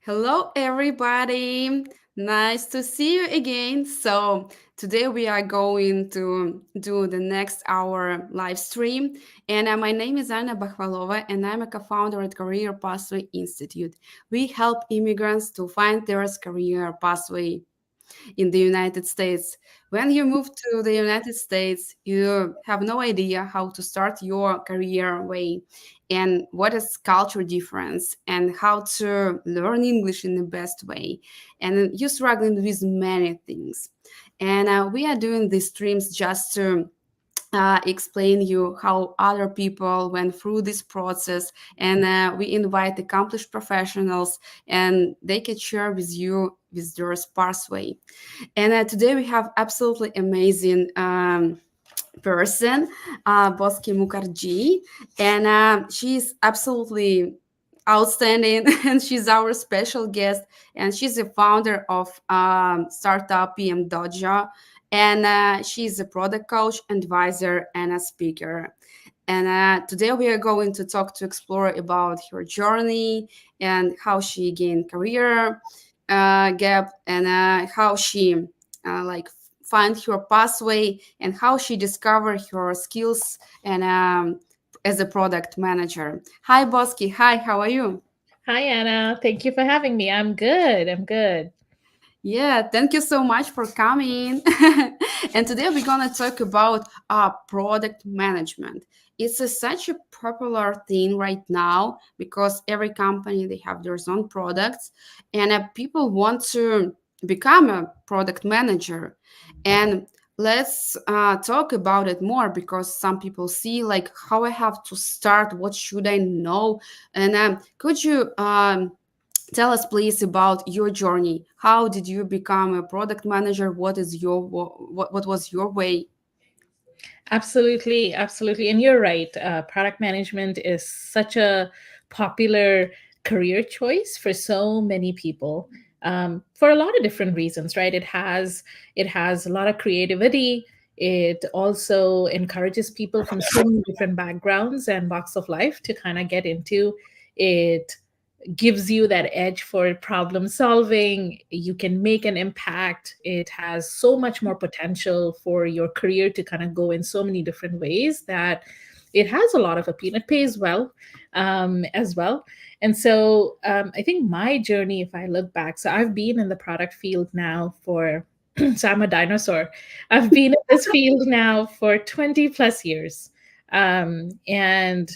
Hello, everybody. Nice to see you again. Today we are going to do the next hour live stream. And my name is Anna Bakhvalova, and I'm a co founder at Career Pathway Institute. We help immigrants to find their career pathway in the United States. When you move to the United States, you have no idea how to start your career way and what is culture difference and how to learn English in the best way. And you're struggling with many things. And we are doing these streams just to explain you how other people went through this process, and we invite accomplished professionals and they can share with you with their pathway. And today we have absolutely amazing person, Boski Mukherjee, and she's absolutely outstanding and she's our special guest, and she's the founder of startup PM Dojo, and she's a product coach, advisor, and a speaker. And today we are going to talk to explore about her journey and how she gained career gap, and how she like find her pathway and how she discovered her skills and as a product manager. Hi, Boski. Hi, how are you? Hi, Anna. Thank you for having me. I'm good. I'm good. Yeah, thank you so much for coming. And today we're gonna talk about product management. It's such a popular thing right now because every company they have their own products, and people want to become a product manager. And let's talk about it more because some people see like how I have to start, what should I know, and could you tell us, please, about your journey. How did you become a product manager? What is your what was your way? Absolutely. Absolutely. And you're right. Product management is such a popular career choice for so many people, for a lot of different reasons, right? It has a lot of creativity. It also encourages people from so many different backgrounds and walks of life to kind of get into it. Gives you that edge for problem solving. You can make an impact. It has so much more potential for your career to kind of go in so many different ways that it has a lot of appeal. It pays well as well. And so I think my journey, if I look back, so I've been in the product field now for, so I'm a dinosaur. I've been in this field now for 20 plus years. And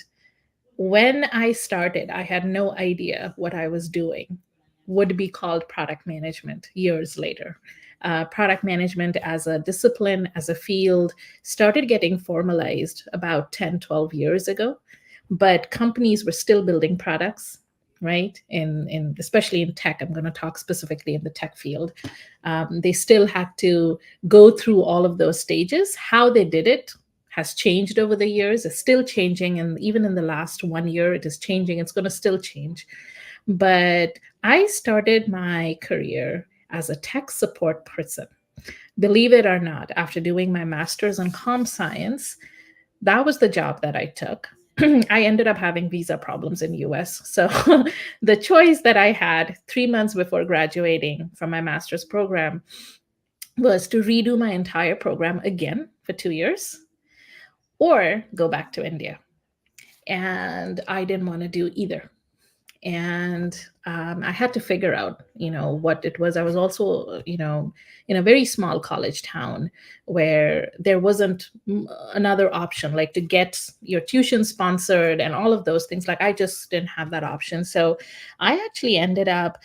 when I started, I had no idea what I was doing would be called product management years later. Product management as a discipline, as a field, started getting formalized about 10, 12 years ago. But companies were still building products, right? In especially in tech, I'm going to talk specifically in the tech field. They still had to go through all of those stages. How they did it has changed over the years. It's still changing, and even in the last 1 year, it is changing. It's going to still change. But I started my career as a tech support person. Believe it or not, after doing my master's in comp science, that was the job that I took. I ended up having visa problems in US. So the choice that I had 3 months before graduating from my master's program was to redo my entire program again for 2 years or go back to India. And I didn't want to do either. And I had to figure out, what it was. I was also, in a very small college town where there wasn't another option, like to get your tuition sponsored and all of those things. Like I just didn't have that option. So I actually ended up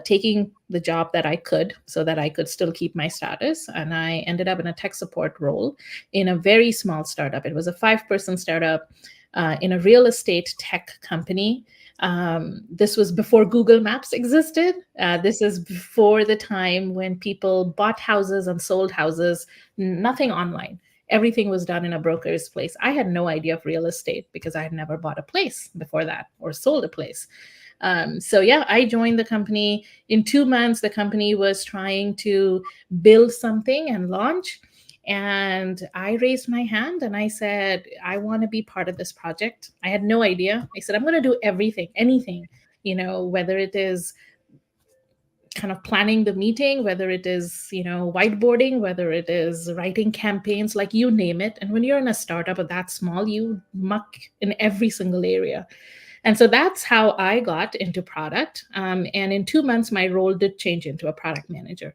taking the job that I could so that I could still keep my status. And I ended up in a tech support role in a very small startup. It was a 5-person startup in a real estate tech company. This was before Google Maps existed. This is before the time when people bought houses and sold houses, nothing online. Everything was done in a broker's place. I had no idea of real estate because I had never bought a place before that or sold a place. So, yeah, I joined the company. In 2 months, the company was trying to build something and launch. And I raised my hand and I said, I want to be part of this project. I had no idea. I said, I'm going to do everything, anything, whether it is kind of planning the meeting, whether it is, whiteboarding, whether it is writing campaigns, like you name it. And when you're in a startup of that small, you muck in every single area. And so that's how I got into product. And in 2 months, my role did change into a product manager.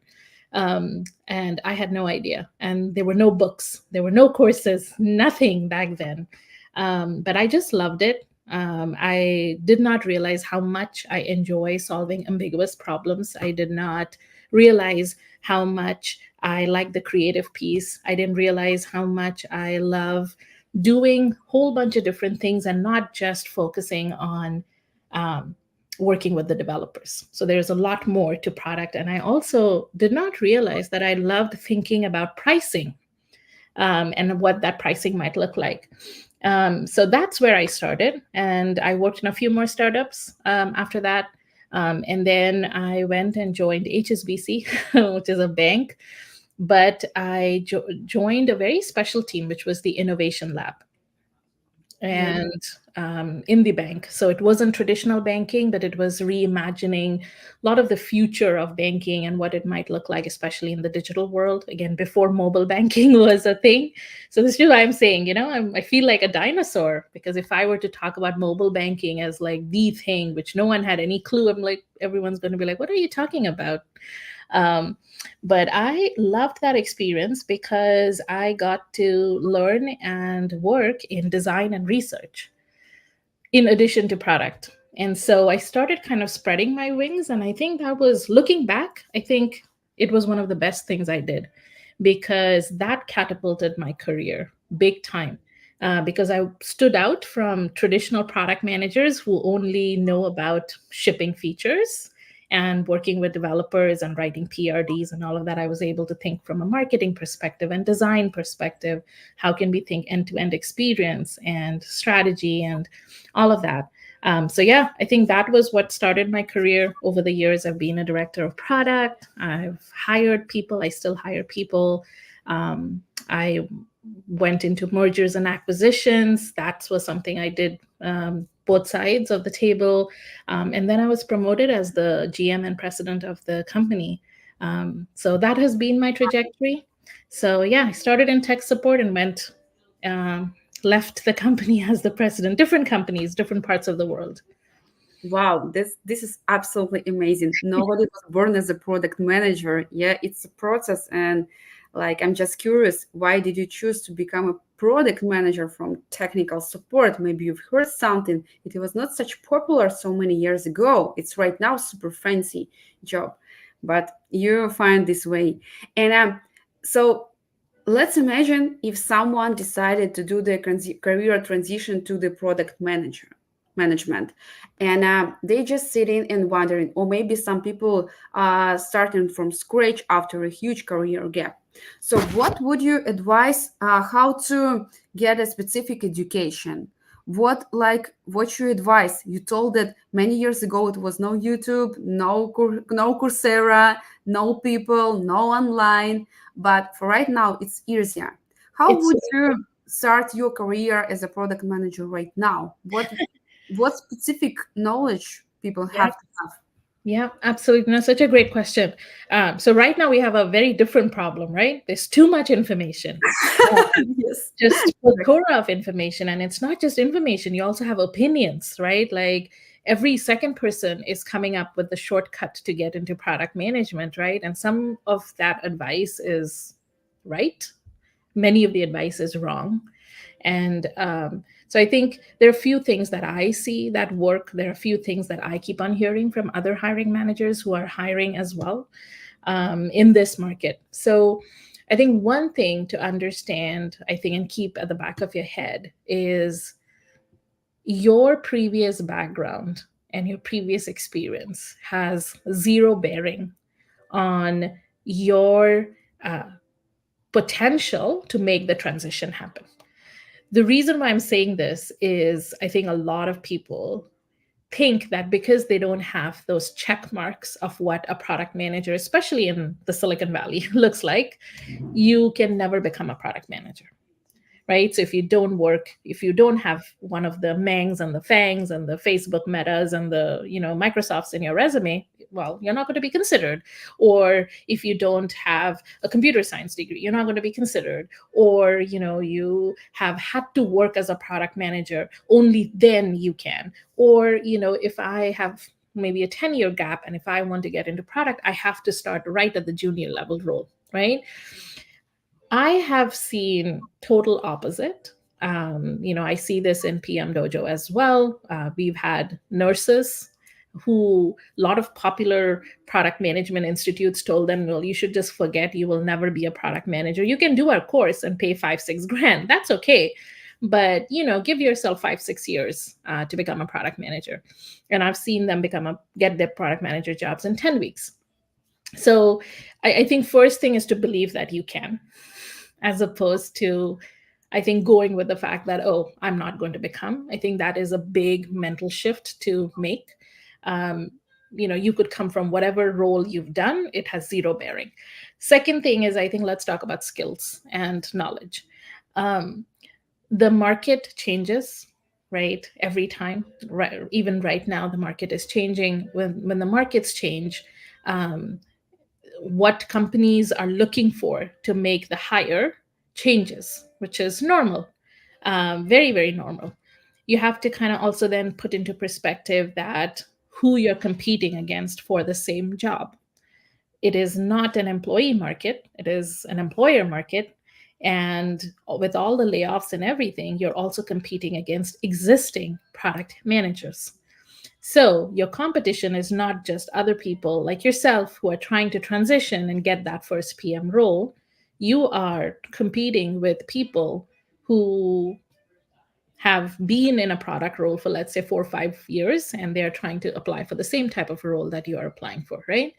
And I had no idea. And there were no books, there were no courses, nothing back then. But I just loved it. I did not realize how much I enjoy solving ambiguous problems. I did not realize how much I like the creative piece. I didn't realize how much I love doing a whole bunch of different things and not just focusing on um, working with the developers. So there's a lot more to product. And I also did not realize that I loved thinking about pricing, and what that pricing might look like. So that's where I started. And I worked in a few more startups after that. And then I went and joined HSBC, which is a bank. But I joined a very special team, which was the Innovation Lab, Yeah. and in the bank. So it wasn't traditional banking, but it was reimagining a lot of the future of banking and what it might look like, especially in the digital world. Again, before mobile banking was a thing. So this is why I'm saying, I feel like a dinosaur, because if I were to talk about mobile banking as like the thing, which no one had any clue, I'm like, everyone's going to be like, what are you talking about? Um, but I loved that experience because I got to learn and work in design and research in addition to product. And so I started kind of spreading my wings. And I think that was, looking back, I think it was one of the best things I did, because that catapulted my career big time. Because I stood out from traditional product managers who only know about shipping features and working with developers and writing PRDs and all of that. I was able to think from a marketing perspective and design perspective. How can we think end to end experience and strategy and all of that? So yeah, I think that was what started my career. Over the years, I've been a director of product. I've hired people. I still hire people. I went into mergers and acquisitions. That was something I did, both sides of the table. And then I was promoted as the GM and president of the company. So that has been my trajectory. So yeah, I started in tech support and um, left the company as the president, different companies, different parts of the world. Wow, this is absolutely amazing. Nobody was born as a product manager. Yeah, it's a process. And like, I'm just curious, why did you choose to become a product manager from technical support? Maybe you've heard something. It was not such popular so many years ago. It's right now super fancy job, but you find this way. And so let's imagine if someone decided to do the career transition to the product manager management, and they just sitting and wondering, or maybe some people starting from scratch after a huge career gap. So what would you advise, how to get a specific education? What you advise? You told that many years ago it was no YouTube, no Coursera, no people, no online, but for right now it's easier. How It's would you start your career as a product manager right now? What specific knowledge people yeah, have to have? yeah, absolutely. No, such a great question. So right now we have a very different problem, right? There's too much information. Yes. Just plethora of information, and it's not just information, you also have opinions, right? Like every second person is coming up with the shortcut to get into product management, right? And some of that advice is right, many of the advice is wrong. And so I think there are a few things that I see that work. There are a few things that I keep on hearing from other hiring managers who are hiring as well, in this market. So I think one thing to understand, I think, and keep at the back of your head is your previous background and your previous experience has zero bearing on your uh, potential to make the transition happen. The reason why I'm saying this is I think a lot of people think that because they don't have those check marks of what a product manager, especially in the Silicon Valley, looks like, you can never become a product manager, right? So if you don't have one of the Mengs and the Fangs and the Facebook Metas and the, Microsofts in your resume, well, you're not going to be considered. Or if you don't have a computer science degree, you're not going to be considered. Or, you have had to work as a product manager, only then you can. Or, if I have maybe a 10-year gap and if I want to get into product, I have to start right at the junior level role, right? I have seen total opposite. I see this in PM Dojo as well. We've had nurses who a lot of popular product management institutes told them, well, you should just forget, you will never be a product manager. You can do our course and pay 5-6 grand. That's okay. But, give yourself 5-6 years to become a product manager. And I've seen them get their product manager jobs in 10 weeks. So I think first thing is to believe that you can, as opposed to, I think, going with the fact that, oh, I'm not going to become. I think that is a big mental shift to make. um, you could come from whatever role you've done, it has zero bearing. Second thing is, I think, let's talk about skills and knowledge. um, the market changes, right, every time. Right, even right now the market is changing. When the markets change, um, what companies are looking for to make the hire changes, which is normal, very, very normal. You have to kind of also then put into perspective that who you're competing against for the same job. It is not an employee market, it is an employer market. And with all the layoffs and everything, you're also competing against existing product managers. So your competition is not just other people like yourself who are trying to transition and get that first PM role. You are competing with people who have been in a product role for, let's say, 4 or 5 years, and they're trying to apply for the same type of role that you are applying for, right?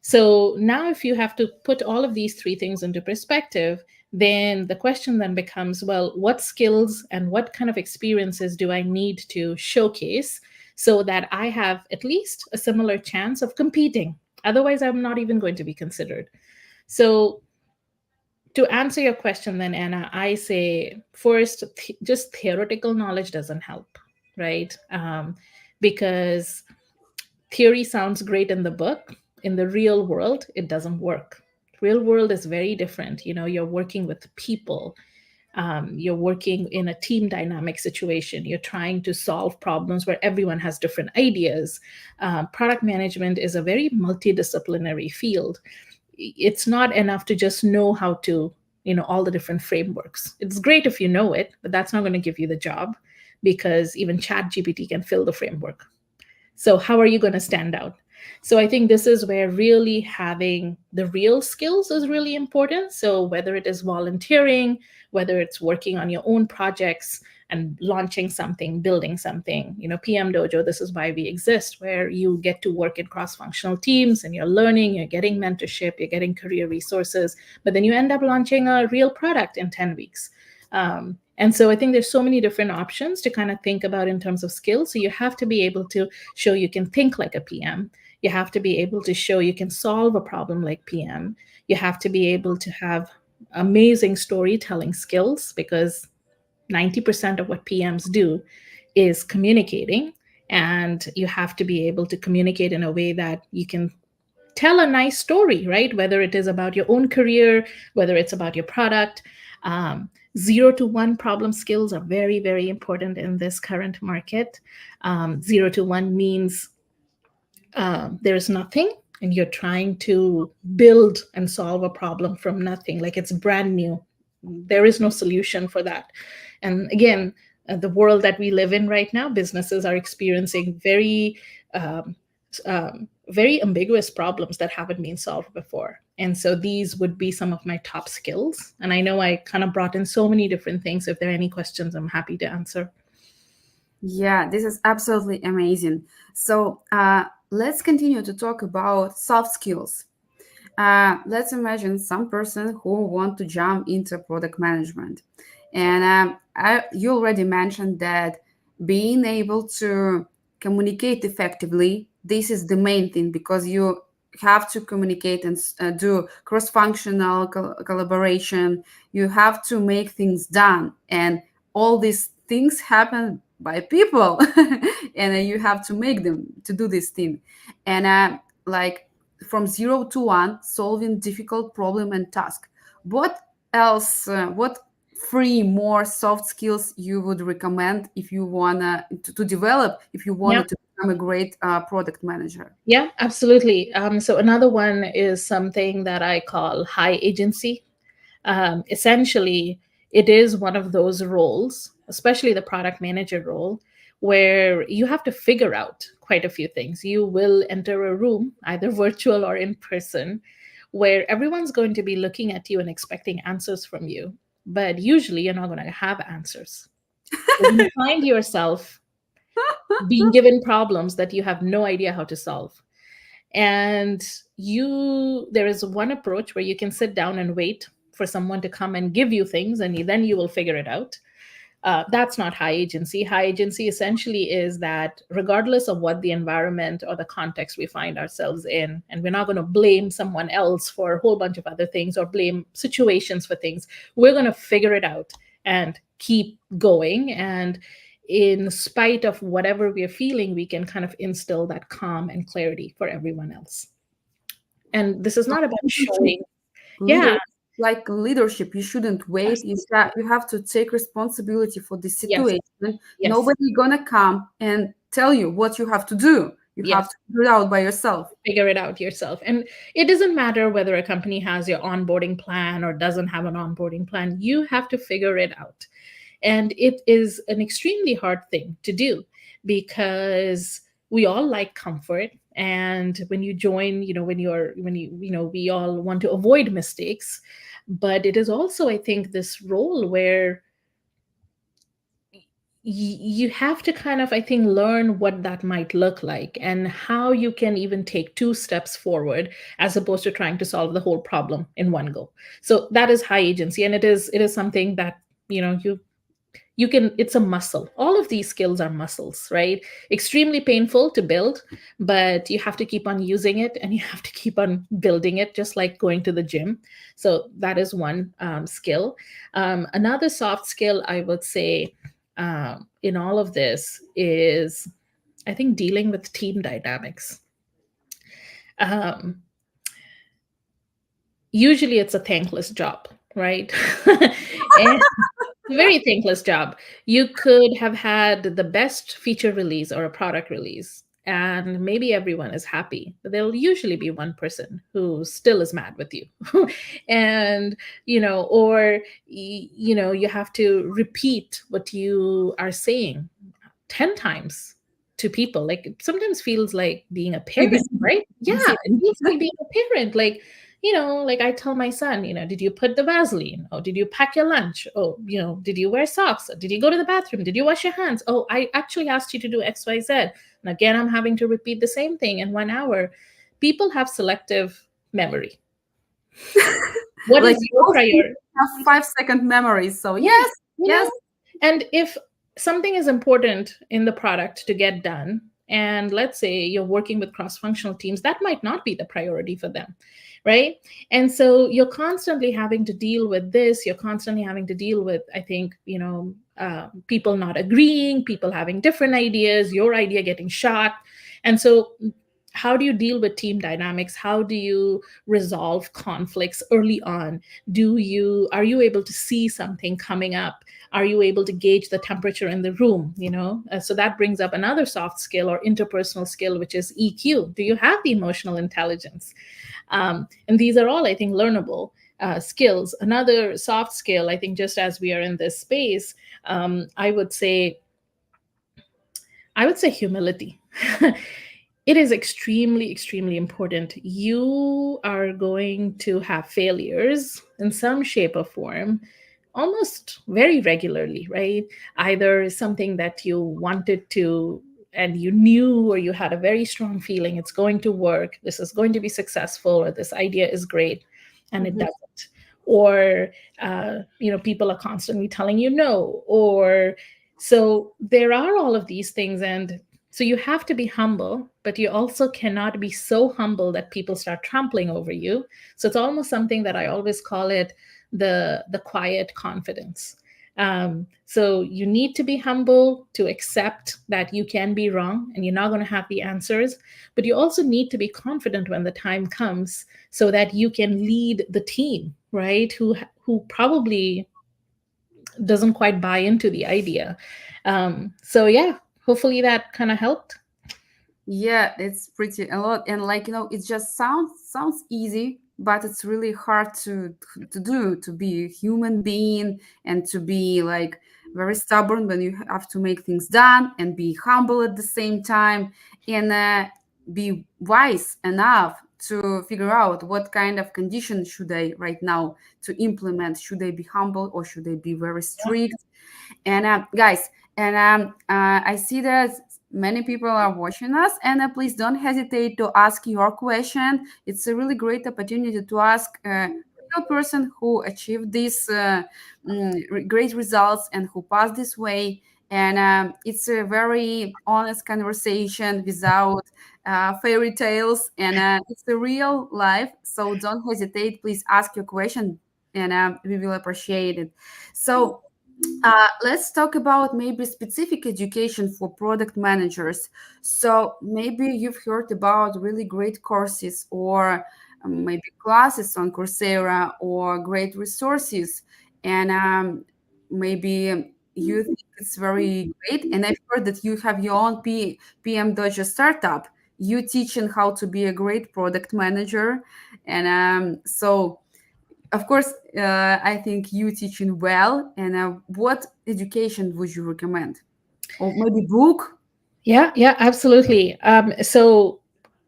So now, if you have to put all of these three things into perspective, then the question then becomes, well, what skills and what kind of experiences do I need to showcase so that I have at least a similar chance of competing? Otherwise, I'm not even going to be considered. So, to answer your question, then, Anna, I say first, just theoretical knowledge doesn't help, right? Because theory sounds great in the book. In the real world, it doesn't work. Real world is very different. You're working with people. You're working in a team dynamic situation. You're trying to solve problems where everyone has different ideas. Product management is a very multidisciplinary field. It's not enough to just know how to, all the different frameworks. It's great if you know it, but that's not going to give you the job, because even Chat GPT can fill the framework. So how are you going to stand out? So I think this is where really having the real skills is really important. So whether it is volunteering, whether it's working on your own projects and launching something, building something, PM Dojo, this is why we exist, where you get to work in cross-functional teams and you're learning, you're getting mentorship, you're getting career resources, but then you end up launching a real product in 10 weeks. And so I think there's so many different options to kind of think about in terms of skills. So you have to be able to show you can think like a PM. You have to be able to show you can solve a problem like PM. You have to be able to have amazing storytelling skills, because 90% of what PMs do is communicating. And you have to be able to communicate in a way that you can tell a nice story, right? Whether it is about your own career, whether it's about your product. 0 to 1 problem skills are very, very important in this current market. 0 to 1 means there's nothing and you're trying to build and solve a problem from nothing, like it's brand new. There is no solution for that. And again, the world that we live in right now, businesses are experiencing um, very ambiguous problems that haven't been solved before. And so these would be some of my top skills. And I know I kind of brought in so many different things. If there are any questions, I'm happy to answer. Yeah, this is absolutely amazing. So let's continue to talk about soft skills. Let's imagine some person who want to jump into product management. And you already mentioned that being able to communicate effectively, this is the main thing, because you have to communicate and do cross-functional collaboration. You have to make things done, and all these things happen by people, and you have to make them to do this thing, and like from 0 to 1, solving difficult problem and task. What else? What three more soft skills you would recommend if you wanna to develop if you Yeah. wanted to become a great product manager? Yeah, absolutely. So another one is something that I call high agency. Essentially, it is one of those roles, especially the product manager role, where you have to figure out quite a few things. You will enter a room, either virtual or in person, where everyone's going to be looking at you and expecting answers from you. But usually, you're not going to have answers. So you find yourself being given problems that you have no idea how to solve. And there is one approach where you can sit down and wait for someone to come and give you things, and then you will figure it out. That's not high agency. High agency essentially is that regardless of what the environment or the context we find ourselves in, and we're not going to blame someone else for a whole bunch of other things or blame situations for things, we're going to figure it out and keep going. And in spite of whatever we're feeling, we can kind of instill that calm and clarity for everyone else. And this is not about showing. Leader, Yeah. like leadership, you shouldn't wait. You have to take responsibility for the Yes. situation. Yes. Nobody gonna come and tell you what you have to do. You have Yes. to figure it out by yourself. Figure it out yourself. And it doesn't matter whether a company has your onboarding plan or doesn't have an onboarding plan, you have to figure it out. And it is an extremely hard thing to do because we all like comfort. And when you join, we all want to avoid mistakes. But it is also, I think, this role where you have to kind of, I think, learn what that might look like and how you can even take two steps forward as opposed to trying to solve the whole problem in one go. So that is high agency, and it is something that you can, it's a muscle. All of these skills are muscles, right? Extremely painful to build, but you have to keep on using it and you have to keep on building it, just like going to the gym. So that is one skill. Another soft skill I would say in all of this is, I think, dealing with team dynamics. Usually it's a thankless job, right? And very thankless job. You could have had the best feature release or a product release, and maybe everyone is happy, but there'll usually be one person who still is mad with you. And, or, you have to repeat what you are saying 10 times to people. Like, it sometimes feels like being a parent, right? Yeah, it feels like being a parent. Like, like I tell my son, did you put the Vaseline? Oh, did you pack your lunch? Oh, did you wear socks? Did you go to the bathroom? Did you wash your hands? Oh, I actually asked you to do XYZ. And again, I'm having to repeat the same thing in 1 hour. People have selective memory. What Like, is your priority? have 5-second memories. So yes, yes. And if something is important in the product to get done, and let's say you're working with cross-functional teams, that might not be the priority for them, right? And so you're constantly having to deal with this. You're constantly having to deal with, I think, people not agreeing, people having different ideas, your idea getting shot. And so how do you deal with team dynamics? How do you resolve conflicts early on? Are you able to see something coming up? Are you able to gauge the temperature in the room? So that brings up another soft skill or interpersonal skill, which is EQ. Do you have the emotional intelligence? And these are all, I think, learnable skills. Another soft skill, I think, just as we are in this space, I would say humility. It is extremely, extremely important. You are going to have failures in some shape or form almost very regularly, right? Either something that you wanted to and you knew, or you had a very strong feeling it's going to work, this is going to be successful, or this idea is great, and it doesn't. Or, people are constantly telling you no. Or, so there are all of these things. And so you have to be humble, but you also cannot be so humble that people start trampling over you. So it's almost something that I always call it the quiet confidence. So you need to be humble to accept that you can be wrong and you're not going to have the answers, but you also need to be confident when the time comes so that you can lead the team, right? Who probably doesn't quite buy into the idea. So yeah, hopefully that kind of helped. Yeah, it's pretty a lot, and like it just sounds easy, but it's really hard to do, to be a human being and to be like very stubborn when you have to make things done and be humble at the same time, and be wise enough to figure out what kind of condition should I right now to implement. Should I be humble or should I be very strict? And guys, and I see that many people are watching us, and please don't hesitate to ask your question. It's a really great opportunity to ask a real person who achieved these great results and who passed this way. And it's a very honest conversation without fairy tales, and it's a real life. So don't hesitate. Please ask your question, and we will appreciate it. So let's talk about maybe specific education for product managers. So maybe you've heard about really great courses or maybe classes on Coursera or great resources, and maybe you think it's very great. And I've heard that you have your own PM Dojo startup. You teaching how to be a great product manager, and so of course, I think you teaching well. And what education would you recommend? Or maybe book? Yeah, yeah, absolutely. So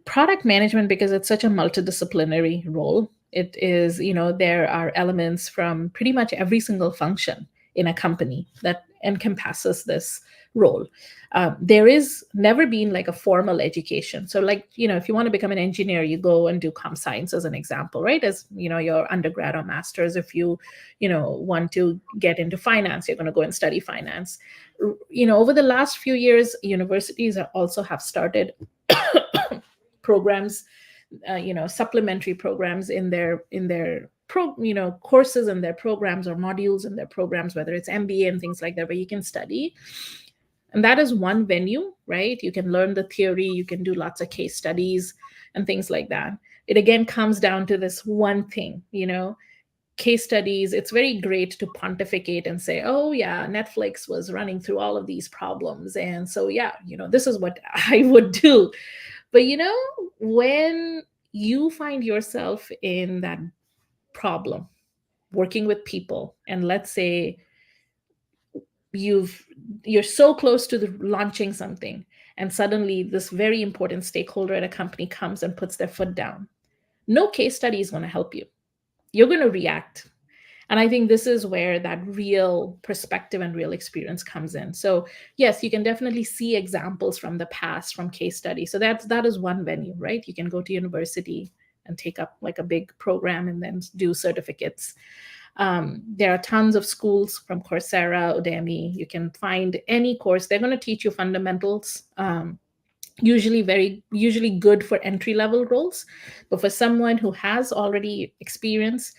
product management, because it's such a multidisciplinary role, it is, there are elements from pretty much every single function in a company that encompasses this role. There is never been like a formal education. So, like, if you want to become an engineer, you go and do comp science as an example, right? As, your undergrad or master's. If you, want to get into finance, you're going to go and study finance. Over the last few years, universities also have started programs, supplementary programs in their courses and their programs, or modules in their programs, whether it's MBA and things like that, where you can study. And that is one venue, right? You can learn the theory, you can do lots of case studies and things like that. It again comes down to this one thing, case studies. It's very great to pontificate and say, oh yeah, Netflix was running through all of these problems, and so yeah, this is what I would do. But when you find yourself in that problem, working with people, and let's say you've you're so close to launching something, and suddenly this very important stakeholder at a company comes and puts their foot down, no case study is going to help you. You're going to react. And I think this is where that real perspective and real experience comes in. So yes, you can definitely see examples from the past, from case studies. So that is one venue, right? You can go to university and take up like a big program and then do certificates. There are tons of schools from Coursera, Udemy. You can find any course. They're going to teach you fundamentals. Usually good for entry level roles, but for someone who has already experience,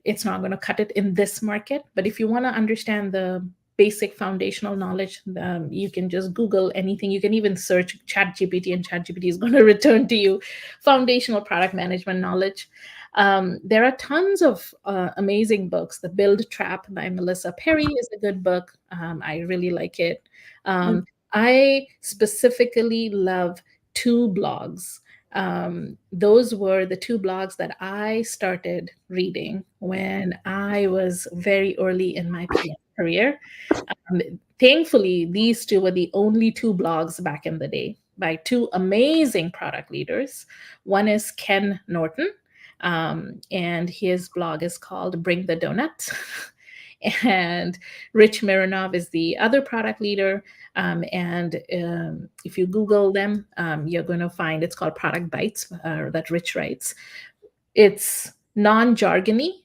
it's not going to cut it in this market. But if you want to understand the basic foundational knowledge, you can just Google anything. You can even search ChatGPT, and ChatGPT is going to return to you foundational product management knowledge. There are tons of amazing books. The Build Trap by Melissa Perry is a good book. I really like it. I specifically love two blogs. Those were the two blogs that I started reading when I was very early in my PM career. Thankfully, these two were the only two blogs back in the day by two amazing product leaders. One is Ken Norton, and his blog is called Bring the Donut. And Rich Mironov is the other product leader. And if you Google them, you're going to find it's called Product Bites that Rich writes. It's non jargony,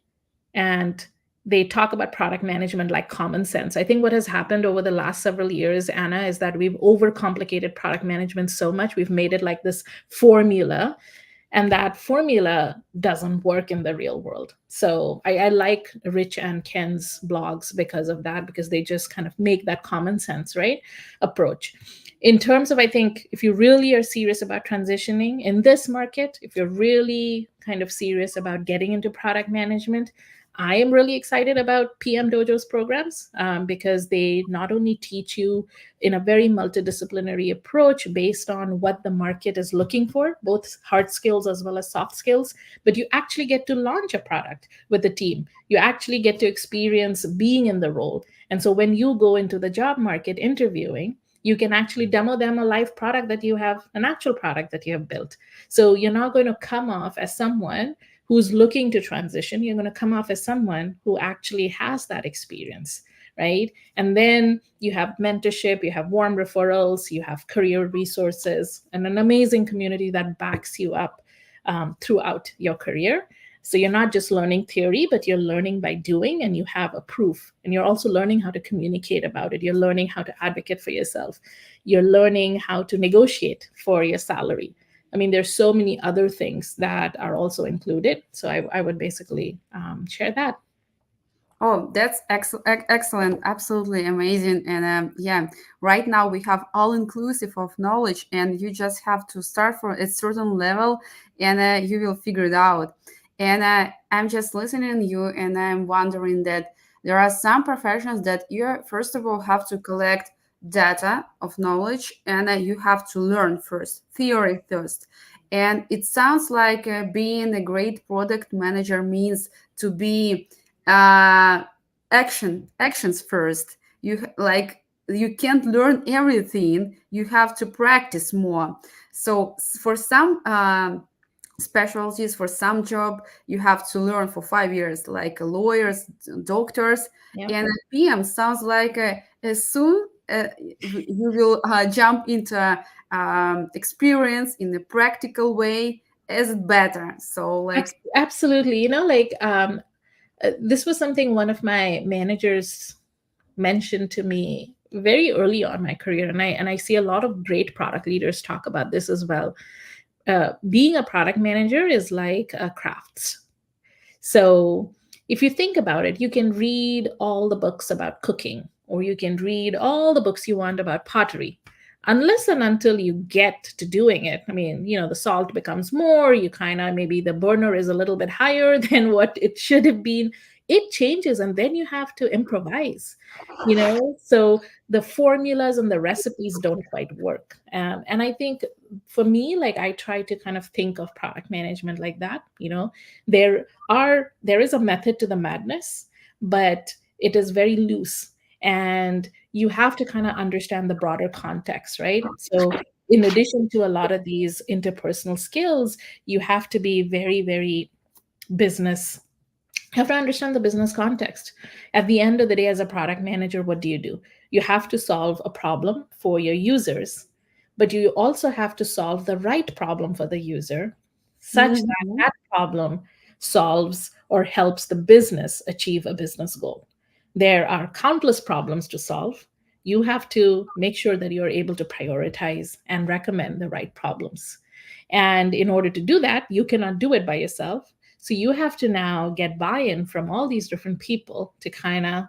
and they talk about product management like common sense. I think what has happened over the last several years, Anna, is that we've overcomplicated product management so much. We've made it like this formula, and that formula doesn't work in the real world. So I like Rich and Ken's blogs because of that, because they just kind of make that common sense, right, approach. In terms of, I think, if you really are serious about transitioning in this market, if you're really kind of serious about getting into product management, I am really excited about PM Dojo's programs, because they not only teach you in a very multidisciplinary approach based on what the market is looking for, both hard skills as well as soft skills, but you actually get to launch a product with the team. You actually get to experience being in the role. And so when you go into the job market interviewing, you can actually demo them a live product that you have, an actual product that you have built. So you're not going to come off as someone who's looking to transition. You're going to come off as someone who actually has that experience, right? And then you have mentorship, you have warm referrals, you have career resources, and an amazing community that backs you up throughout your career. So you're not just learning theory, but you're learning by doing, and you have a proof. And you're also learning how to communicate about it. You're learning how to advocate for yourself. You're learning how to negotiate for your salary. I mean, there's so many other things that are also included. So I would basically share that. Oh, that's excellent. Absolutely amazing. And yeah, right now we have all inclusive of knowledge, and you just have to start from a certain level, and you will figure it out. And I'm just listening to you, and I'm wondering that there are some professions that you, first of all, have to collect data of knowledge, and you have to learn first, theory first. And it sounds like being a great product manager means to be uh actions first. You can't learn everything, you have to practice more. So for some specialties, for some job, you have to learn for 5 years, like lawyers, doctors. Yeah. And PM sounds like as soon you will jump into experience in a practical way is better. So like, Absolutely. Like this was something one of my managers mentioned to me very early on in my career, and I see a lot of great product leaders talk about this as well. Being a product manager is like a crafts. So if you think about it, you can read all the books about cooking, or you can read all the books you want about pottery. Unless and until you get to doing it, I mean, the salt becomes more, you kind of, maybe the burner is a little bit higher than what it should have been. It changes, and then you have to improvise. So the formulas and the recipes don't quite work. And I think for me, like, I try to kind of think of product management like that. There is a method to the madness, but it is very loose, and you have to kind of understand the broader context, right? So in addition to a lot of these interpersonal skills, you have to be very, very business. You have to understand the business context. At the end of the day, as a product manager, what do? You have to solve a problem for your users, but you also have to solve the right problem for the user, such that mhm. that problem solves or helps the business achieve a business goal. There are countless problems to solve. You have to make sure that you're able to prioritize and recommend the right problems. And in order to do that, you cannot do it by yourself. So you have to now get buy in from all these different people to kind of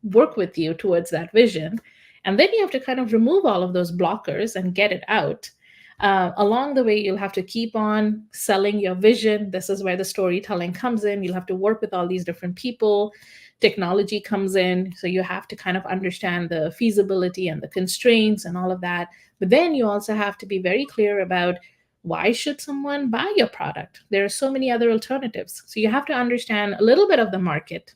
work with you towards that vision. And then you have to kind of remove all of those blockers and get it out. Along the way, you'll have to keep on selling your vision. This is where the storytelling comes in. You'll have to work with all these different people. Technology comes in. So you have to kind of understand the feasibility and the constraints and all of that. But then you also have to be very clear about, why should someone buy your product? There are so many other alternatives. So you have to understand a little bit of the market,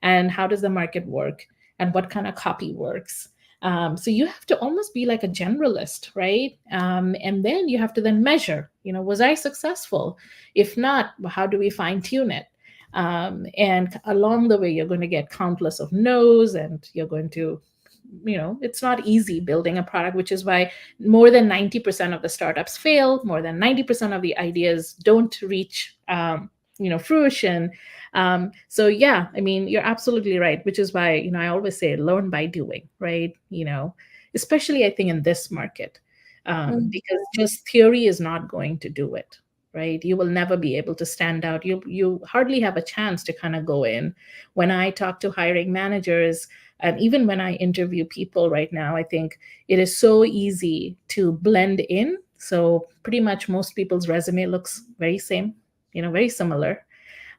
and how does the market work, and what kind of copy works. So you have to almost be like a generalist, right? And then you have to then measure, was I successful? If not, how do we fine tune it? And along the way, you're going to get countless of no's, and you're going to, it's not easy building a product, which is why more than 90% of the startups fail. More than 90% of the ideas don't reach, fruition. So yeah, I mean, you're absolutely right, which is why I always say learn by doing, right? Especially I think in this market, Mm. because just theory is not going to do it, right? You will never be able to stand out. You hardly have a chance to kind of go in. When I talk to hiring managers, and even when I interview people right now, I think it is so easy to blend in. So pretty much most people's resume looks very same, very similar.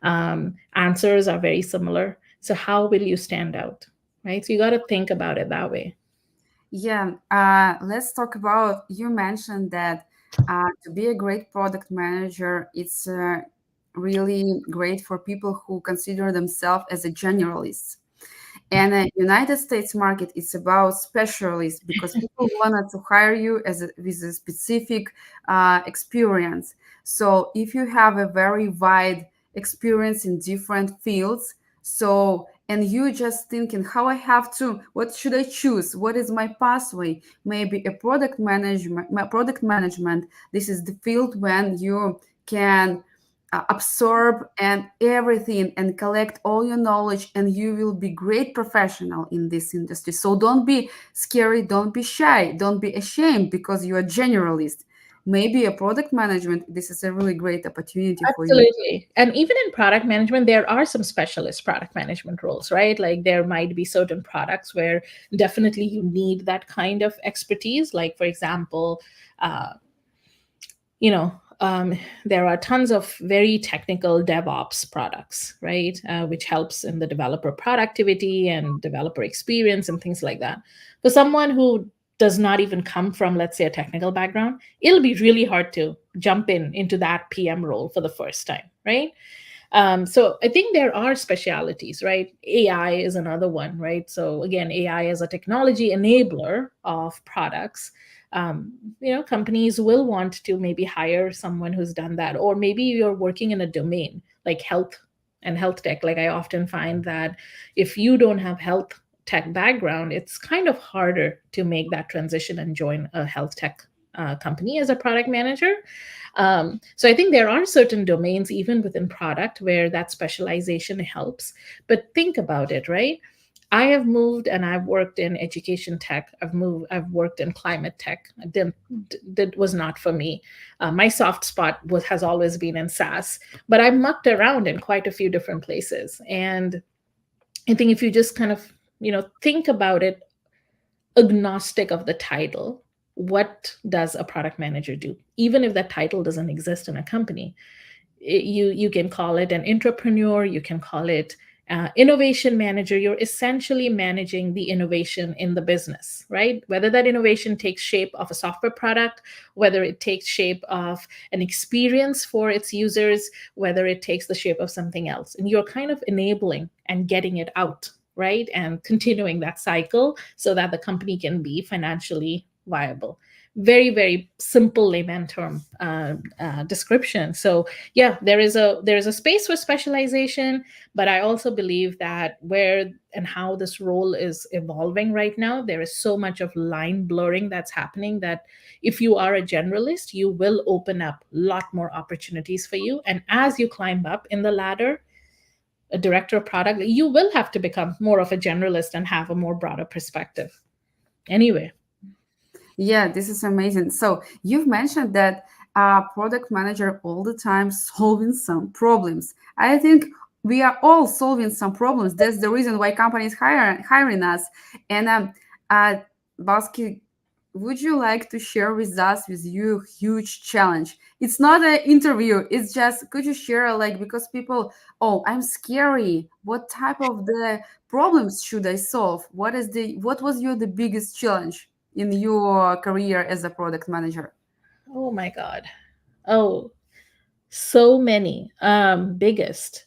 Answers are very similar. So how will you stand out, right? So you got to think about it that way. Yeah, let's talk about, you mentioned that to be a great product manager, it's really great for people who consider themselves as a generalist. And the United States market, it's about specialists because people wanted to hire you with a specific experience. So if you have a very wide experience in different fields, so and you just thinking how I have to, what should I choose? What is my pathway? Maybe a product management. This is the field when you can absorb and everything and collect all your knowledge, and you will be great professional in this industry. So don't be scary, don't be shy, don't be ashamed because you are generalist. Maybe a product management, this is a really great opportunity for you. Absolutely. And even in product management, there are some specialist product management roles, right? Like there might be certain products where definitely you need that kind of expertise. Like, for example, uh, you know, there are tons of very technical DevOps products, right? Which helps in the developer productivity and developer experience and things like that. For someone who does not even come from, let's say, a technical background, it'll be really hard to jump into that PM role for the first time, right? So I think there are specialities, right? AI is another one, right? So again, AI is a technology enabler of products. Companies will want to maybe hire someone who's done that, or maybe you're working in a domain like health and health tech. Like I often find that if you don't have health tech background, it's kind of harder to make that transition and join a health tech company as a product manager. So I think there are certain domains, even within product, where that specialization helps. But think about it, right? I have moved and I've worked in education tech. I've worked in climate tech. That was not for me. My soft spot has always been in SaaS, but I mucked around in quite a few different places. And I think if you just kind of, think about it agnostic of the title, what does a product manager do? Even if that title doesn't exist in a company, you can call it an entrepreneur, you can call it innovation manager. You're essentially managing the innovation in the business, right? Whether that innovation takes shape of a software product, whether it takes shape of an experience for its users, whether it takes the shape of something else, and you're kind of enabling and getting it out, right? And continuing that cycle so that the company can be financially viable. Very, very simple layman term description. So yeah, there is a space for specialization, but I also believe that where and how this role is evolving right now, there is so much of line blurring that's happening that if you are a generalist, you will open up a lot more opportunities for you. And as you climb up in the ladder, a director of product, you will have to become more of a generalist and have a more broader perspective. Anyway. Yeah, this is amazing. So you've mentioned that product manager all the time solving some problems. I think we are all solving some problems. That's the reason why companies hiring us. And uh, Basky, would you like to share with us with you huge challenge? It's not an interview. It's just could you share like because people, oh, I'm scary. What type of the problems should I solve? What was your the biggest challenge in your career as a product manager? Oh my God. Oh, so many. Biggest.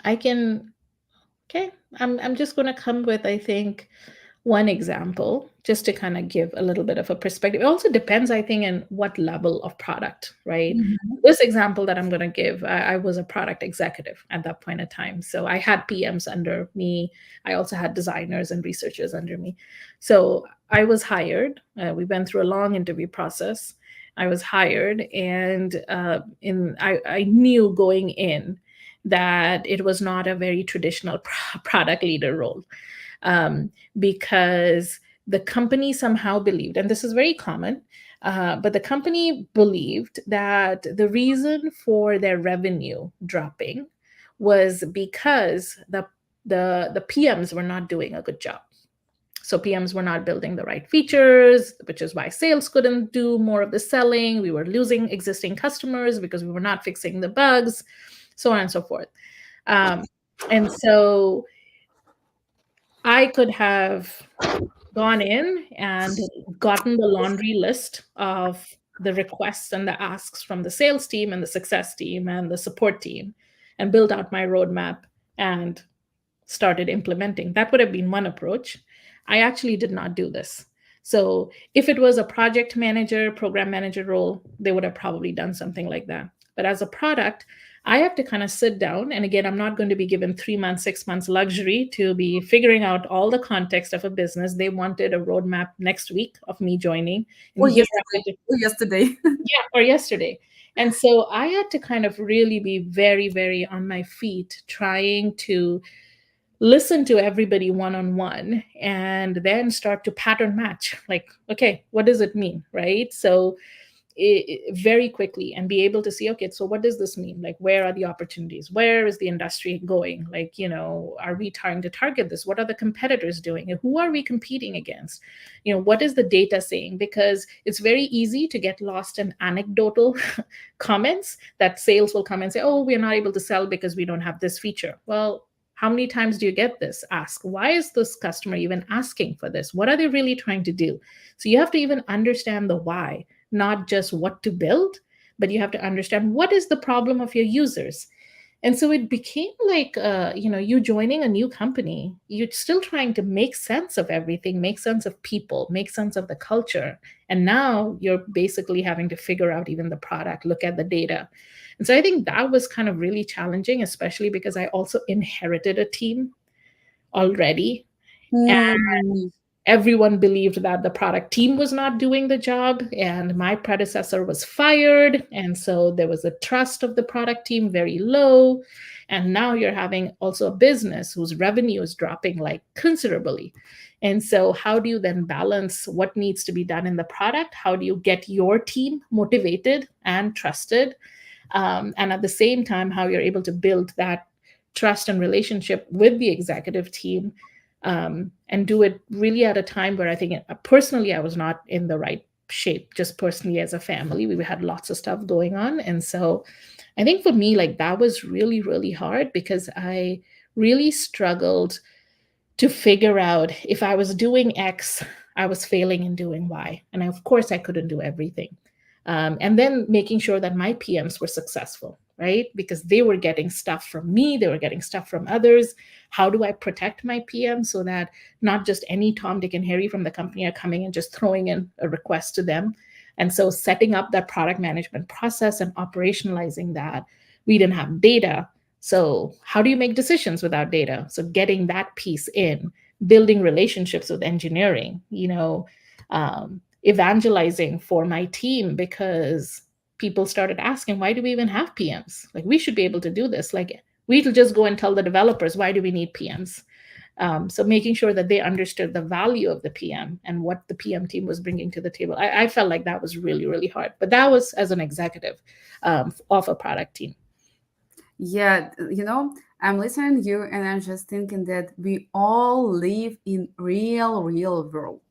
I can, okay. I'm just gonna come with, I think, one example, just to kind of give a little bit of a perspective. It also depends, I think, in what level of product, right? Mhm. This example that I'm going to give, I was a product executive at that point in time. So I had PMs under me. I also had designers and researchers under me. So I was hired. We went through a long interview process. I was hired, and I knew going in that it was not a very traditional product leader role, um, because the company somehow believed, and this is very common, but the company believed that the reason for their revenue dropping was because the PMs were not doing a good job. So PMs were not building the right features, which is why sales couldn't do more of the selling. We were losing existing customers because we were not fixing the bugs, so on and so forth. Um, and so I could have gone in and gotten the laundry list of the requests and the asks from the sales team and the success team and the support team and built out my roadmap and started implementing. That would have been one approach. I actually did not do this. So if it was a project manager, program manager role, they would have probably done something like that. But as a product, I have to kind of sit down. And again, I'm not going to be given 3 months, 6 months luxury to be figuring out all the context of a business. They wanted a roadmap next week of me joining. And Or here yesterday. Or yesterday. yeah, or yesterday. And so I had to kind of really be very, very on my feet, trying to listen to everybody one on one and then start to pattern match, like, okay, what does it mean, right? So very quickly, and be able to see, okay, so what does this mean? Like, where are the opportunities? Where is the industry going? Like, are we trying to target this? What are the competitors doing? And who are we competing against? What is the data saying? Because it's very easy to get lost in anecdotal comments that sales will come and say, oh, we're not able to sell because we don't have this feature. Well, how many times do you get this ask? Why is this customer even asking for this? What are they really trying to do? So you have to even understand the why, not just what to build, but you have to understand what is the problem of your users. And so it became like, you joining a new company, you're still trying to make sense of everything, make sense of people, make sense of the culture. And now you're basically having to figure out even the product, look at the data. And so I think that was kind of really challenging, especially because I also inherited a team already. Mm. Everyone believed that the product team was not doing the job, and my predecessor was fired, and so there was a trust of the product team very low. And now you're having also a business whose revenue is dropping like considerably. And so how do you then balance what needs to be done in the product? How do you get your team motivated and trusted, and at the same time how you're able to build that trust and relationship with the executive team, and do it really at a time where I think, personally, I was not in the right shape, just personally as a family. We had lots of stuff going on. And so I think for me, like, that was really, really hard because I really struggled to figure out if I was doing X, I was failing in doing Y. And of course, I couldn't do everything. And then making sure that my PMs were successful, right? Because they were getting stuff from me, they were getting stuff from others. How do I protect my PM so that not just any Tom, Dick, and Harry from the company are coming and just throwing in a request to them? And so setting up that product management process and operationalizing that, we didn't have data. So, how do you make decisions without data? So, getting that piece in, building relationships with engineering, evangelizing for my team, because people started asking, why do we even have PMs? Like, we should be able to do this. Like, we'll just go and tell the developers, why do we need PMs? So, making sure that they understood the value of the PM and what the PM team was bringing to the table. I felt like that was really, really hard. But that was as an executive, of a product team. Yeah, I'm listening to you and I'm just thinking that we all live in real world.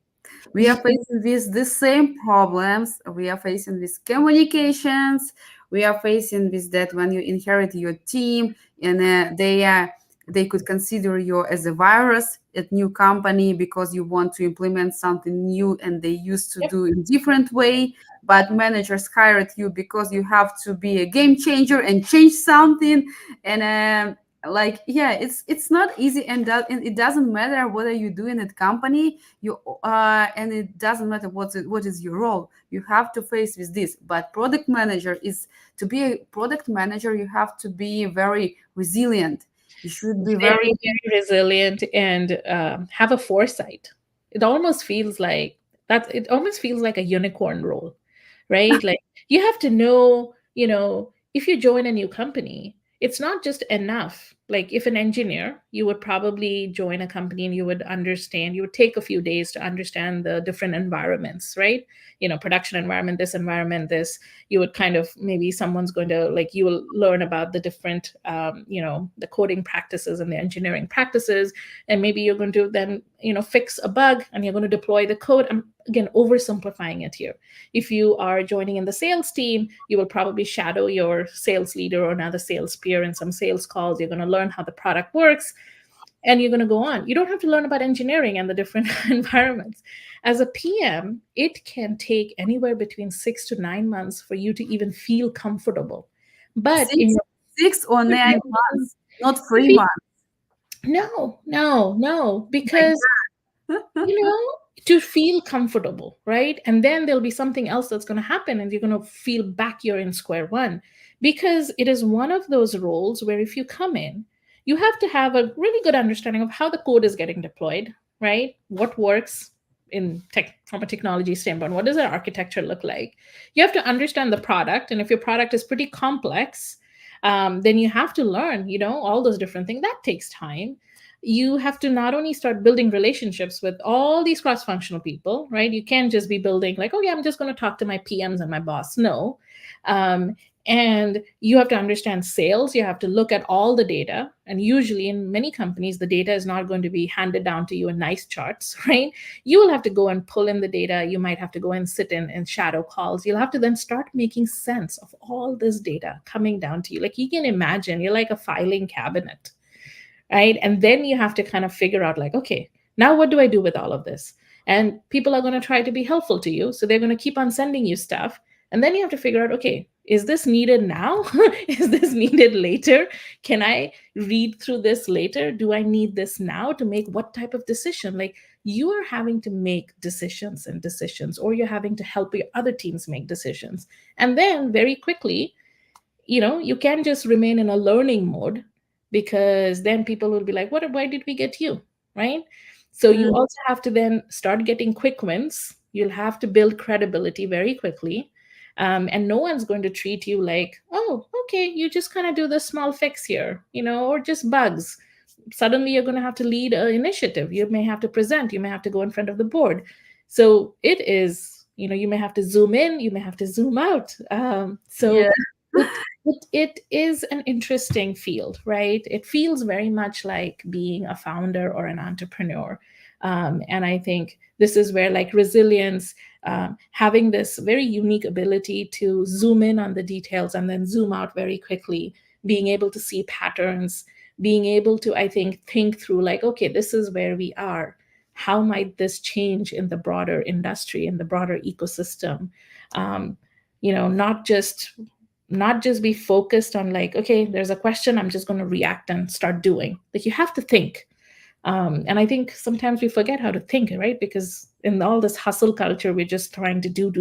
We are facing with the same problems. We are facing with communications. We are facing with that when you inherit your team and they could consider you as a virus at new company because you want to implement something new and they used to Yep. do in different way. But managers hired you because you have to be a game changer and change something. And like, yeah, it's not easy, and it doesn't matter whether you do in a company, you and it doesn't matter what is your role. You have to face with this. But product manager is, to be a product manager, you have to be very resilient. You should be very. Very, very resilient and have a foresight. It almost feels like that. It almost feels like a unicorn role, right? Like you have to know, if you join a new company, it's not just enough. Like if an engineer, you would probably join a company and you would take a few days to understand the different environments, right? Production environment, this environment, this. You would kind of, maybe someone's going to, like, you will learn about the different, the coding practices and the engineering practices, and maybe you're going to then, fix a bug and you're going to deploy the code. I'm again oversimplifying it here. If you are joining in the sales team, you will probably shadow your sales leader or another sales peer in some sales calls. You're going to learn how the product works, and you're going to go on. You don't have to learn about engineering and the different environments. As a PM, it can take anywhere between 6 to 9 months for you to even feel comfortable. But in six your 6 or 9 months, not 3 months. no, no, no, Like because that. you know, to feel comfortable, right? And then there'll be something else that's going to happen, and you're going to feel back you're in square one. Because it is one of those roles where if you come in, you have to have a really good understanding of how the code is getting deployed, right? What works in tech from a technology standpoint? What does our architecture look like? You have to understand the product, and if your product is pretty complex, then you have to learn, all those different things. That takes time. You have to not only start building relationships with all these cross-functional people, right? You can't just be building like, oh yeah, I'm just going to talk to my PMs and my boss. No. um, and you have to understand sales. You have to look at all the data, and usually in many companies the data is not going to be handed down to you in nice charts, right? You will have to go and pull in the data. You might have to go and sit in shadow calls. You'll have to then start making sense of all this data coming down to you. Like, you can imagine you're like a filing cabinet, right? And then you have to kind of figure out, like, okay, now what do I do with all of this? And people are going to try to be helpful to you, so they're going to keep on sending you stuff. And then you have to figure out, okay, is this needed now? Is this needed later? Can I read through this later? Do I need this now to make what type of decision? Like, you are having to make decisions and decisions, or you're having to help your other teams make decisions. And then very quickly, you can't just remain in a learning mode, because then people will be like, why did we get you, right? So you Mm, also have to then start getting quick wins. You'll have to build credibility very quickly. And no one's going to treat you like, oh, okay, you just kind of do this small fix here, or just bugs. Suddenly you're going to have to lead an initiative. You may have to present, you may have to go in front of the board. So it is, you may have to zoom in, you may have to zoom out. So yeah. it is an interesting field, right? It feels very much like being a founder or an entrepreneur. And I think this is where, like, resilience, having this very unique ability to zoom in on the details and then zoom out very quickly, being able to see patterns, being able to, I think through, like, okay, this is where we are. How might this change in the broader industry, in the broader ecosystem? Um, not just be focused on, like, okay, there's a question, I'm just going to react and start doing. Like, you have to think. And I think sometimes we forget how to think, right? Because in all this hustle culture, we're just trying to do.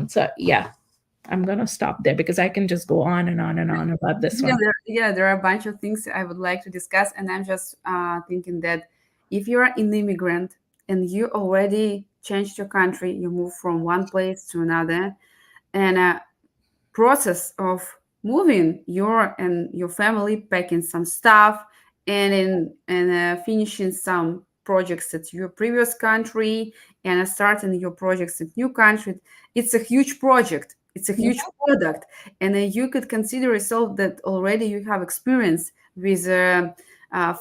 So yeah, I'm going to stop there because I can just go on and on and on about this Yeah, one. there are a bunch of things I would like to discuss, and I'm just thinking that if you're an immigrant and you already changed your country, you move from one place to another, and process of moving your and your family, packing some stuff, and finishing some projects at your previous country, and starting your projects at new country, it's a huge project, it's a Yeah. huge product. And you could consider yourself that already you have experience with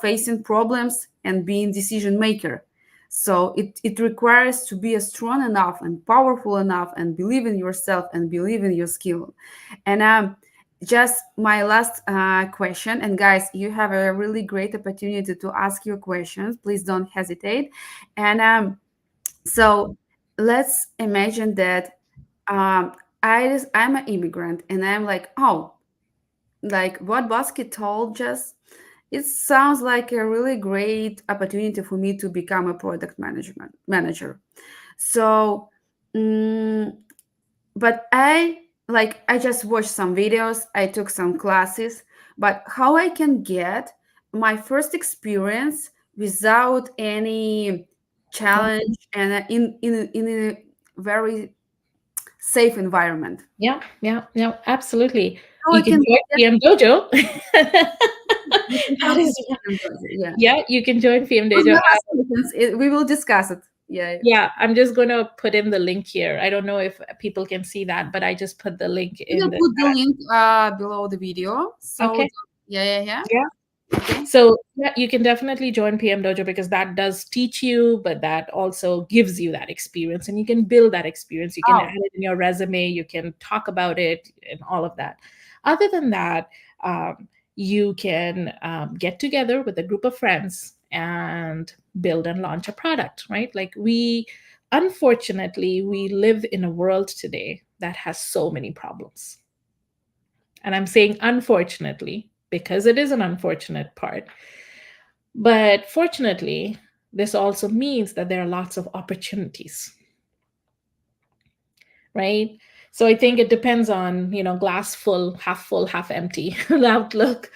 facing problems and being decision maker. So it requires to be strong enough and powerful enough and believe in yourself and believe in your skill. And just my last question. And guys, you have a really great opportunity to ask your questions. Please don't hesitate. And so let's imagine that I'm an immigrant and I'm like, oh, like what Basket told us, it sounds like a really great opportunity for me to become a product management manager. So, mm, but I just watched some videos, I took some classes, but how I can get my first experience without any challenge and in a very safe environment. Yeah, yeah, yeah, absolutely. How I You can can join get PM Dojo. you can That help me is, yeah. yeah, you can join PM It was Dojo. last sentence. We will discuss it. Yeah. Yeah, I'm just going to put in the link here. I don't know if people can see that, but I just put the link You in can the put the chat. link below the video. So Okay. yeah, yeah, yeah. Yeah. Okay. So yeah, you can definitely join PM Dojo because that does teach you, but that also gives you that experience and you can build that experience. You can add Oh, it in your resume, you can talk about it and all of that. Other than that, you can get together with a group of friends and build and launch a product, right? Like unfortunately, we live in a world today that has so many problems. And I'm saying unfortunately because it is an unfortunate part. But fortunately, this also means that there are lots of opportunities, right? So I think it depends on, glass full, half empty outlook.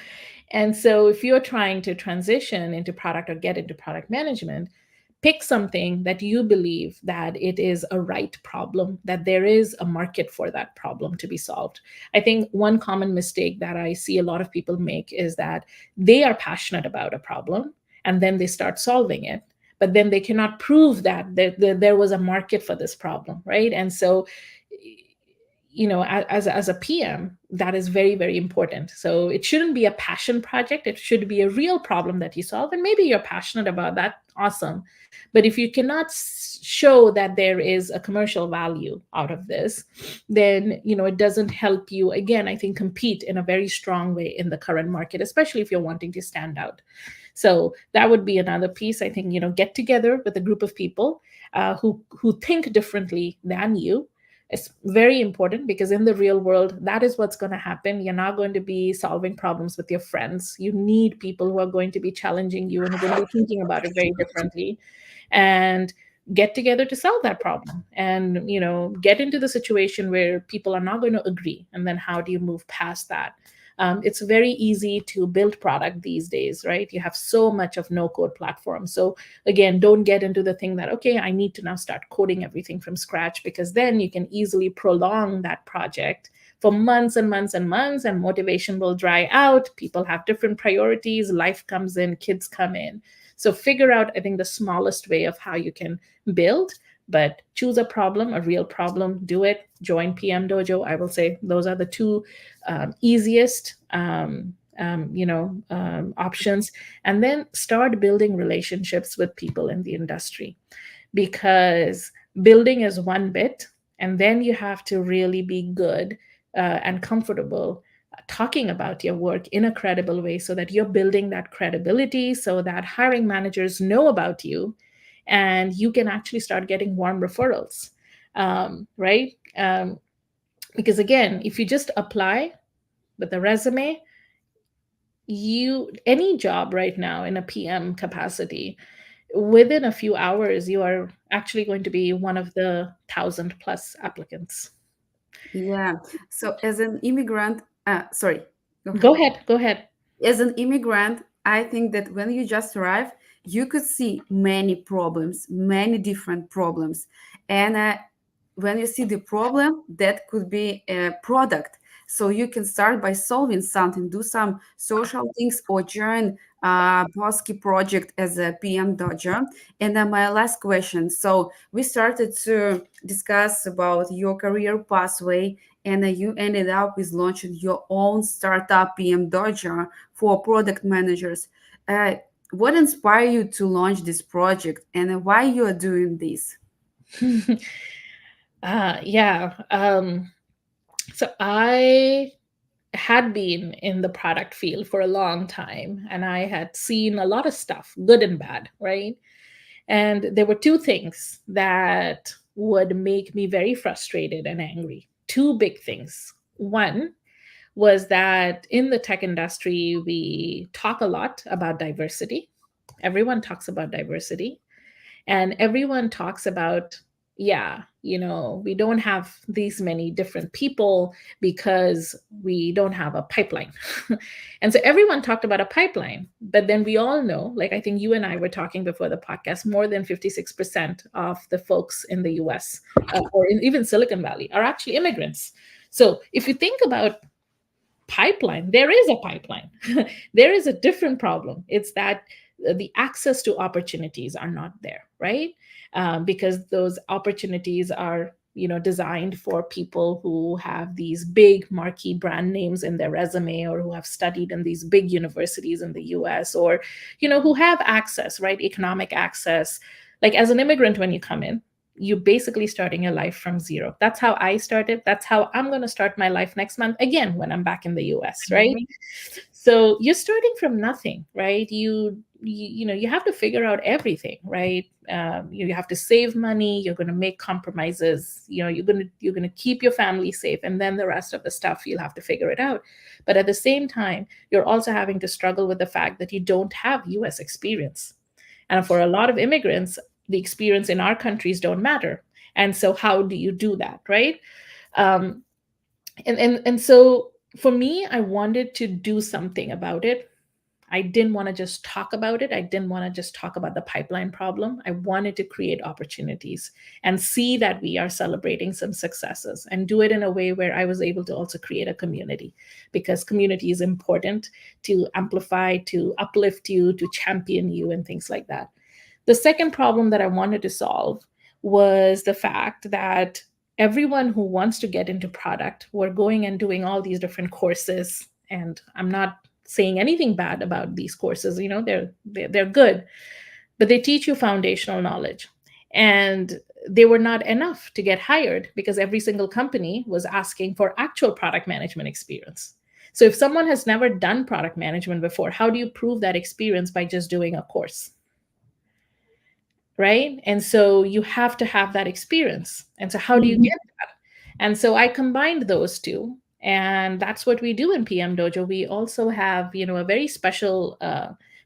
And so if you're trying to transition into product or get into product management, pick something that you believe that it is a right problem, that there is a market for that problem to be solved. I think one common mistake that I see a lot of people make is that they are passionate about a problem and then they start solving it, but then they cannot prove that there was a market for this problem, right? And so as a PM, that is very, very important. So it shouldn't be a passion project, it should be a real problem that you solve, and maybe you're passionate about that, awesome. But if you cannot show that there is a commercial value out of this, then it doesn't help you, again, I think, compete in a very strong way in the current market, especially if you're wanting to stand out. So that would be another piece. I think, get together with a group of people who think differently than you. It's very important because in the real world, that is what's going to happen. You're not going to be solving problems with your friends. You need people who are going to be challenging you and who are going to be thinking about it very differently, and get together to solve that problem. And get into the situation where people are not going to agree, and then how do you move past that? It's very easy to build product these days, right? You have so much of no code platform. So again, don't get into the thing that, okay, I need to now start coding everything from scratch, because then you can easily prolong that project for months and months and months, and motivation will dry out. People have different priorities, life comes in, kids come in. So figure out, I think, the smallest way of how you can build, but choose a problem, a real problem, do it. Join PM Dojo. I will say those are the two easiest options. And then start building relationships with people in the industry, because building is one bit, and then you have to really be good and comfortable talking about your work in a credible way, so that you're building that credibility, so that hiring managers know about you and you can actually start getting warm referrals, right? Because again, if you just apply with a resume, any job right now in a PM capacity, within a few hours you are actually going to be one of the 1,000 plus applicants. yeah. So as an immigrant, sorry, go ahead. Go ahead, go ahead. As an immigrant, I think that when you just arrive, you could see many problems, many different problems. And when you see the problem, that could be a product. So you can start by solving something, do some social things, or join Bosky project as a PM Dodger. And then my last question. So we started to discuss about your career pathway, and you ended up with launching your own startup, PM Dodger, for product managers. Uh, what inspired you to launch this project, and why you are doing this? Yeah. So I had been in the product field for a long time, and I had seen a lot of stuff, good and bad, right? And there were two things that would make me very frustrated and angry. Two big things. One was that in the tech industry, we talk a lot about diversity. Everyone talks about diversity, and everyone talks about, yeah, we don't have these many different people because we don't have a pipeline. And so everyone talked about a pipeline, but then we all know, like I think you and I were talking before the podcast, more than 56% of the folks in the US, or in even Silicon Valley, are actually immigrants. So if you think about pipeline, there is a pipeline. There is a different problem. It's that the access to opportunities are not there, right? Because those opportunities are, designed for people who have these big marquee brand names in their resume, or who have studied in these big universities in the US, or who have access, right? Economic access. Like as an immigrant, when you come in, you basically starting your life from zero. That's how I started. That's how I'm going to start my life next month again when I'm back in the US, right? So you're starting from nothing, right? You have to figure out everything, right? You have to save money. You're going to make compromises. You're going to keep your family safe, and then the rest of the stuff you'll have to figure it out. But at the same time, you're also having to struggle with the fact that you don't have US experience. And for a lot of immigrants, the experience in our countries don't matter. And so how do you do that, right? Um, and so for me, I wanted to do something about it. I didn't want to just talk about it. I didn't want to just talk about the pipeline problem. I wanted to create opportunities and see that we are celebrating some successes, and do it in a way where I was able to also create a community, because community is important to amplify, to uplift you, to champion you, and things like that. The second problem that I wanted to solve was the fact that everyone who wants to get into product were going and doing all these different courses. And I'm not saying anything bad about these courses, they're good, but they teach you foundational knowledge. And they were not enough to get hired, because every single company was asking for actual product management experience. So if someone has never done product management before, how do you prove that experience by just doing a course? Right? And so you have to have that experience. And so how do you Mhm. get that? And so I combined those two. And that's what we do in PM Dojo. We also have, a very special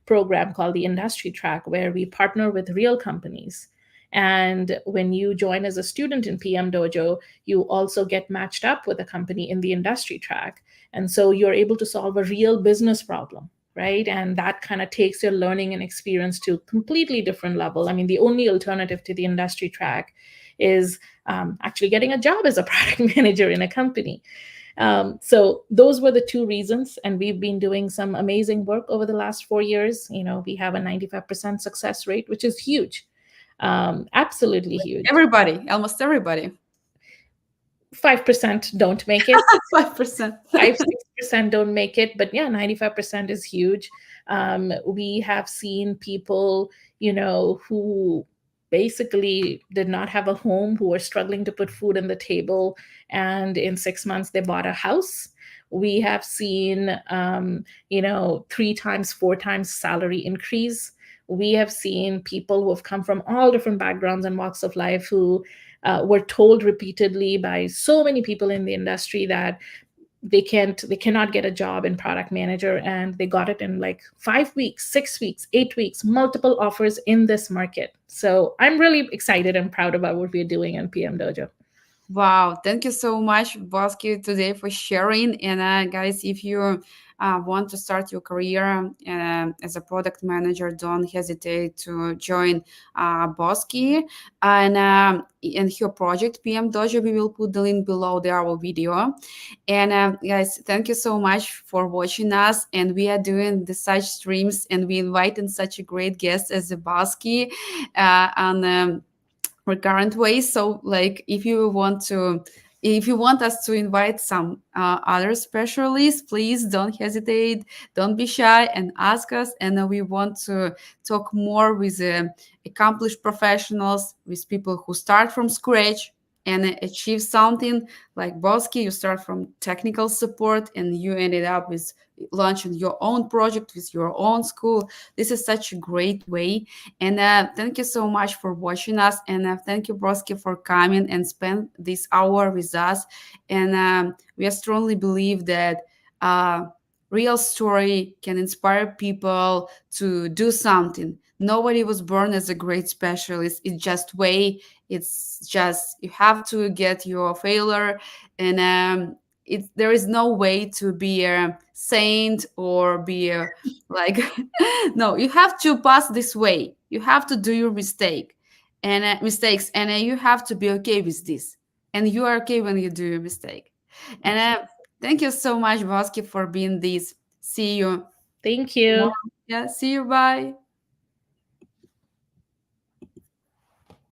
program called the Industry Track, where we partner with real companies. And when you join as a student in PM Dojo, you also get matched up with a company in the Industry Track. And so you're able to solve a real business problem, right? And that kind of takes your learning and experience to a completely different level. I mean, the only alternative to the Industry Track is actually getting a job as a product manager in a company. So those were the two reasons, and we've been doing some amazing work over the last 4 years. We have a 95% success rate, which is huge, absolutely huge. Everybody, almost everybody. 5% don't make it. 5%. 5-6% don't make it, but yeah, 95% is huge. We have seen people, who basically did not have a home, who were struggling to put food on the table, and in 6 months they bought a house. We have seen 3 times, 4 times salary increase. We have seen people who have come from all different backgrounds and walks of life, who were told repeatedly by so many people in the industry that they cannot get a job in product manager, and they got it in like 5 weeks, 6 weeks, 8 weeks, multiple offers in this market. So I'm really excited and proud about what we're doing in PM Dojo. Wow, thank you so much, Bosky, today for sharing. And guys, if you want to start your career as a product manager, don't hesitate to join Bosky and her project PM Dojo. We will put the link below our video. And guys, thank you so much for watching us. And we are doing such streams, and we invited such a great guest as a Bosky on. Recurrent ways. So like if you want us to invite some other specialists, please don't hesitate, don't be shy, and ask us. And we want to talk more with accomplished professionals, with people who start from scratch and achieve something. Like Bosky, you start from technical support and you ended up with launching your own project with your own school. This is such a great way. And thank you so much for watching us. And thank you, Bosky, for coming and spend this hour with us. And we strongly believe that a real story can inspire people to do something. Nobody was born as a great specialist. It's just way. It's just you have to get your failure, and there is no way to be a saint or be a like no. You have to pass this way. You have to do your mistakes, and you have to be okay with this. And you are okay when you do your mistake. And thank you so much, Bosky, for being this. See you Thank tomorrow. you. Yeah, see you. Bye.